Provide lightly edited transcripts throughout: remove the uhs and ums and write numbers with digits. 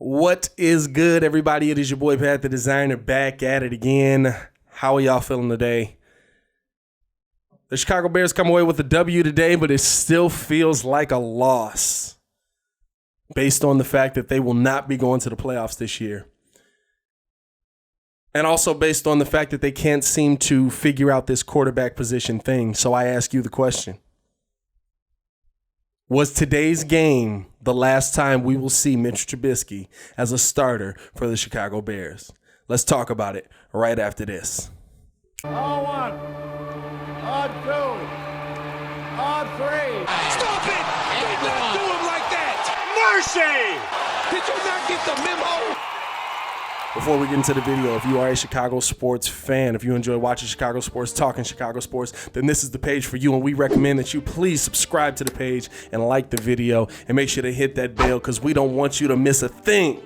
What is good, everybody? It is your boy Pat the Designer back at it again. How are y'all feeling today? The Chicago Bears come away with a W today, but it still feels like a loss based on the fact that they will not be going to the playoffs this year. And also based on the fact that they can't seem to figure out this quarterback position thing. So I ask you the question. Was today's game the last time we will see Mitch Trubisky as a starter for the Chicago Bears? Let's talk about it right after this. On one, on two, on three. Stop it! Did not do him like that! Mercy! Did you not get the memo? Before we get into the video, if you are a Chicago sports fan, if you enjoy watching Chicago sports, talking Chicago sports, then this is the page for you, and we recommend that you please subscribe to the page and like the video and make sure to hit that bell because we don't want you to miss a thing.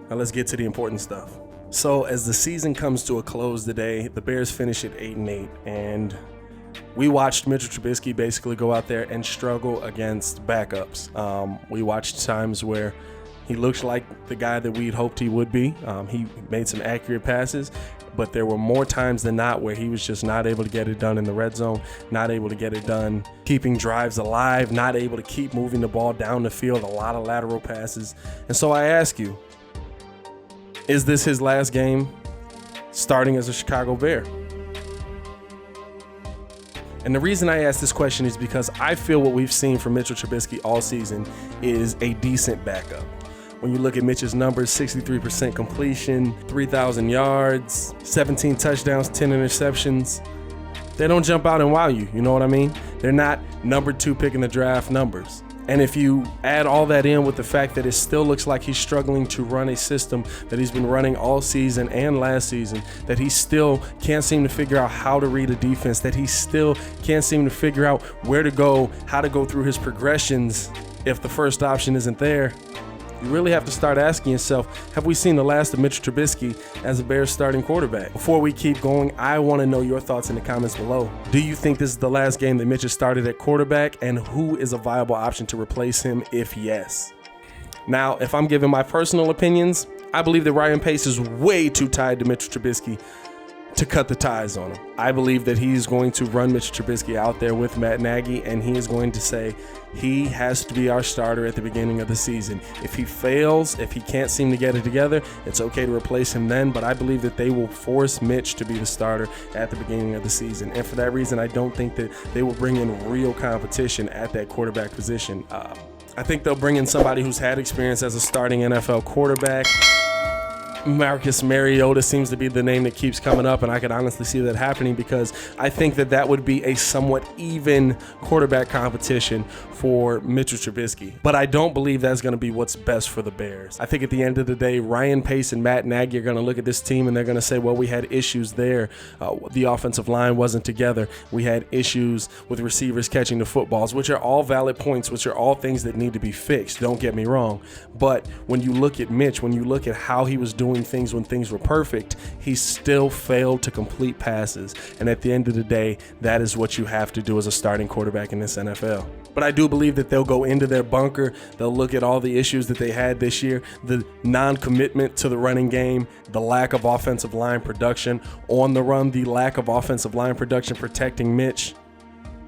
Now let's get to the important stuff. So as the season comes to a close today, the Bears finish at 8-8, and we watched Mitch Trubisky basically go out there and struggle against backups. We watched times where he looked like the guy that we'd hoped he would be. He made some accurate passes, but there were more times than not where he was just not able to get it done in the red zone, not able to get it done keeping drives alive, not able to keep moving the ball down the field, a lot of lateral passes. And so I ask you, is this his last game starting as a Chicago Bear? And the reason I ask this question is because I feel what we've seen from Mitchell Trubisky all season is a decent backup. When you look at Mitch's numbers, 63% completion, 3,000 yards, 17 touchdowns, 10 interceptions. They don't jump out and wow you, you know what I mean? They're not number 2 pick in the draft numbers. And if you add all that in with the fact that it still looks like he's struggling to run a system that he's been running all season and last season, that he still can't seem to figure out how to read a defense, that he still can't seem to figure out where to go, how to go through his progressions if the first option isn't there, you really have to start asking yourself, have we seen the last of Mitch Trubisky as a Bears starting quarterback? Before we keep going, I want to know your thoughts in the comments below. Do you think this is the last game that Mitch has started at quarterback, and who is a viable option to replace him if yes? Now, if I'm giving my personal opinions, I believe that Ryan Pace is way too tied to Mitch Trubisky to cut the ties on him. I believe that he's going to run Mitch Trubisky out there with Matt Nagy, and he is going to say he has to be our starter at the beginning of the season. If he fails, if he can't seem to get it together, it's okay to replace him then, but I believe that they will force Mitch to be the starter at the beginning of the season. And for that reason, I don't think that they will bring in real competition at that quarterback position. I think they'll bring in somebody who's had experience as a starting NFL quarterback. Marcus Mariota seems to be the name that keeps coming up, and I could honestly see that happening because I think that that would be a somewhat even quarterback competition for Mitchell Trubisky. But I don't believe that's going to be what's best for the Bears. I think at the end of the day, Ryan Pace and Matt Nagy are going to look at this team and they're going to say, well, we had issues there. The offensive line wasn't together. We had issues with receivers catching the footballs, which are all valid points, which are all things that need to be fixed. Don't get me wrong. But when you look at Mitch, when you look at how he was doing things when things were perfect, he still failed to complete passes. And at the end of the day, that is what you have to do as a starting quarterback in this NFL. But I do believe that they'll go into their bunker. They'll look at all the issues that they had this year, the non-commitment to the running game, the lack of offensive line production on the run, the lack of offensive line production protecting Mitch,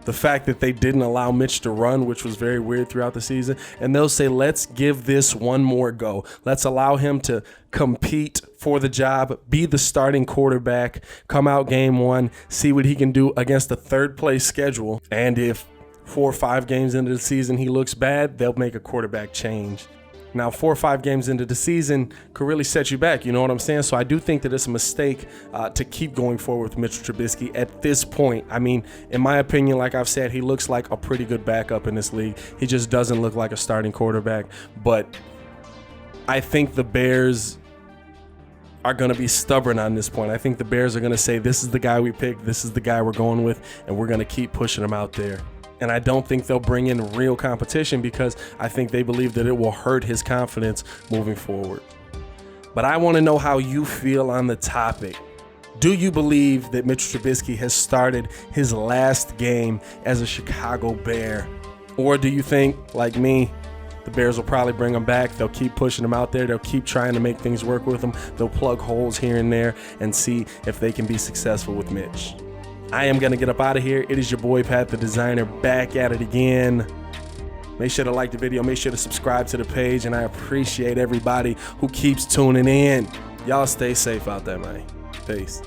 the fact that they didn't allow Mitch to run, which was very weird throughout the season. And they'll say, let's give this one more go. Let's allow him to compete for the job, be the starting quarterback, come out game one, see what he can do against a third place schedule. And if 4 or 5 games into the season he looks bad, they'll make a quarterback change. Now, 4 or 5 games into the season could really set you back, you know what I'm saying? So I do think that it's a mistake to keep going forward with Mitch Trubisky at this point. I mean, in my opinion, like I've said, he looks like a pretty good backup in this league. He just doesn't look like a starting quarterback. But I think the Bears are going to be stubborn on this point. I think the Bears are going to say, this is the guy we picked, this is the guy we're going with, and we're going to keep pushing him out there. And I don't think they'll bring in real competition because I think they believe that it will hurt his confidence moving forward. But I want to know how you feel on the topic. Do you believe that Mitch Trubisky has started his last game as a Chicago Bear? Or do you think, like me, The Bears will probably bring him back. They'll keep pushing him out there. They'll keep trying to make things work with him. They'll plug holes here and there and see if they can be successful with Mitch. I am going to get up out of here. It is your boy, Pat the Designer, back at it again. Make sure to like the video. Make sure to subscribe to the page. And I appreciate everybody who keeps tuning in. Y'all stay safe out there, man. Peace.